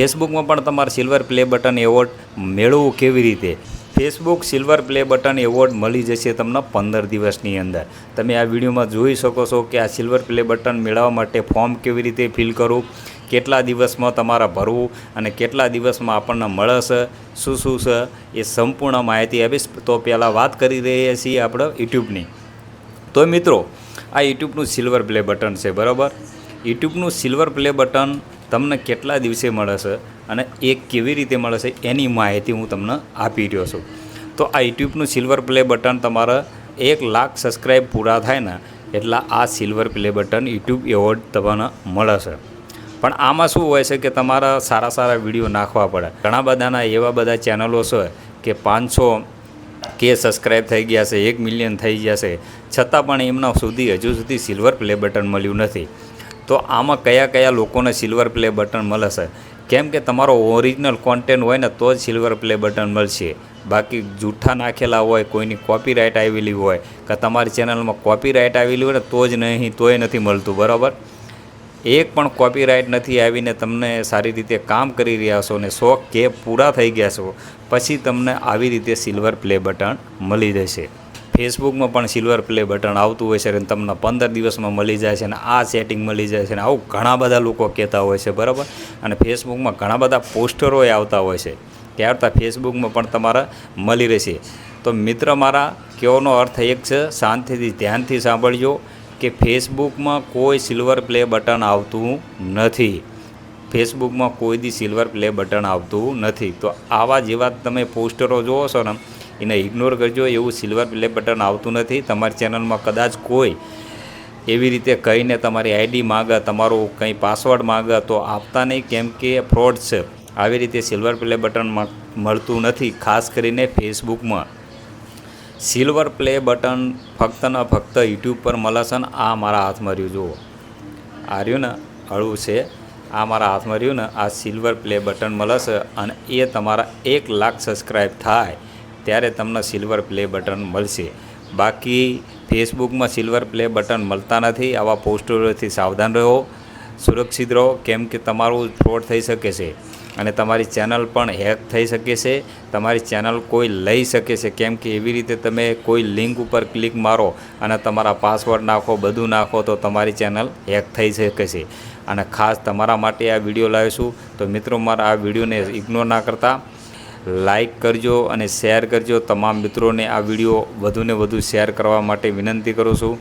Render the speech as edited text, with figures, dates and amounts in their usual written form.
ફેસબુકમાં પણ તમારે silver play button award મેળવવું કેવી રીતે? Facebook silver play button award મળી જશે તમને 15 દિવસની અંદર. તમે આ વિડીયોમાં જોઈ શકો છો કે આ સિલ્વર પ્લે બટન મેળવવા માટે ફોર્મ કેવી રીતે ફિલ કરવું, કેટલા દિવસમાં તમારે ભરવું અને કેટલા દિવસમાં આપણને મળશે, શું છે એ સંપૂર્ણ માહિતી આપીશ. તો પહેલાં વાત કરી રહ્યા છીએ આપણે યુટ્યુબની. તો મિત્રો, આ યુટ્યુબનું સિલ્વર પ્લે બટન છે, બરાબર. યુટ્યુબનું સિલ્વર પ્લે બટન તમને કેટલા દિવસે મળે છે અને એ કેવી રીતે મળે છે એની માહિતી હું તમને આપી રહ્યો છું. તો આ યુટ્યુબનું સિલ્વર પ્લે બટન તમારે 1 લાખ સબસ્ક્રાઈબ પૂરા થાય ને એટલે આ silver play button YouTube award તમને મળે છે. પણ આમાં શું હોય છે કે તમારા સારા વિડીયો નાખવા પડે. ઘણા બધાના એવા બધા ચેનલો છે કે 500K સબસ્ક્રાઈબ થઈ ગયા છે, 1 મિલિયન થઈ ગયા છે, છતાં પણ એમના હજુ સુધી સિલ્વર પ્લે બટન મળ્યું નથી. તો આમાં કયા લોકોને સિલ્વર પ્લે બટન મળે છે? કેમ કે તમારો ઓરિજિનલ કોન્ટેન્ટ હોય ને તો જ સિલ્વર પ્લે બટન મળશે. બાકી જૂઠા નાખેલા હોય, કોઈની કોપીરાઇટ આવેલી હોય કે તમારી ચેનલમાં કોપીરાઇટ આવેલી હોય ને તો જ નહીં, તોય નથી મળતું, બરાબર. એક પણ કોપીરાઇટ નથી આવીને તમને સારી રીતે કામ કરી રહ્યા છો ને 100K પૂરા થઈ ગયા છો પછી તમને આવી રીતે સિલ્વર પ્લે બટન મળી જશે. ફેસબુકમાં પણ સિલ્વર પ્લે બટન આવતું હોય છે અને તમને 15 દિવસમાં મળી જાય છે અને આ સેટિંગ મળી જાય છે અને આવું ઘણા બધા લોકો કહેતા હોય છે, બરાબર. અને ફેસબુકમાં ઘણા બધા પોસ્ટરોય આવતા હોય છે, ત્યારતા ફેસબુકમાં પણ તમારે મળી રહેશે. તો મિત્ર, મારા કહેવાનો અર્થ એક છે, શાંતિથી ધ્યાનથી સાંભળજો કે ફેસબુકમાં કોઈ સિલ્વર પ્લે બટન આવતું નથી. ફેસબુકમાં કોઈ દી સિલ્વર પ્લે બટન આવતું નથી. તો આવા જેવા તમે પોસ્ટરો જોવો છો ને એને ઇગ્નોર કરજો. એવું સિલ્વર પ્લે બટન આવતું નથી. તમારી ચેનલમાં કદાચ કોઈ એવી રીતે કહીને તમારી આઈડી માગે, તમારું કંઈ પાસવર્ડ માગે તો આપતા નહીં, કેમ કે ફ્રોડ છે. આવી રીતે સિલ્વર પ્લે બટન મળતું નથી. ખાસ કરીને ફેસબુકમાં સિલ્વર પ્લે બટન ફક્ત ને ફક્ત યુટ્યુબ પર મળે છે ને આ મારા હાથમાં રહ્યું, જુઓ આ રહ્યું ને, હળવું છે, આ મારા હાથમાં રહ્યું ને, આ સિલ્વર પ્લે બટન મળે છે અને એ તમારા 1 લાખ સબસ્ક્રાઈબ થાય ત્યારે તમને સિલ્વર પ્લે બટન મળશે. બાકી ફેસબુકમાં સિલ્વર પ્લે બટન મળતા નથી. આવા પોસ્ટરોથી સાવધાન રહો, સુરક્ષિત રહો, કેમ કે તમારું ફ્રોડ થઈ શકે છે અને તમારી ચેનલ પણ હેક થઈ શકે છે. તમારી ચેનલ કોઈ લઈ શકે છે, કેમ કે એવી રીતે તમે કોઈ લિંક ઉપર ક્લિક મારો અને તમારા પાસવર્ડ નાખો, બધું નાખો તો તમારી ચેનલ હેક થઈ શકે છે. અને ખાસ તમારા માટે આ વિડીયો લાવીશું. તો મિત્રો, મારા આ વિડીયોને ઇગ્નોર ના કરતા લાઈક કરજો અને શેર કરજો. તમામ મિત્રોને આ વિડીયો વધુને વધુ શેર કરવા માટે વિનંતી કરું છું.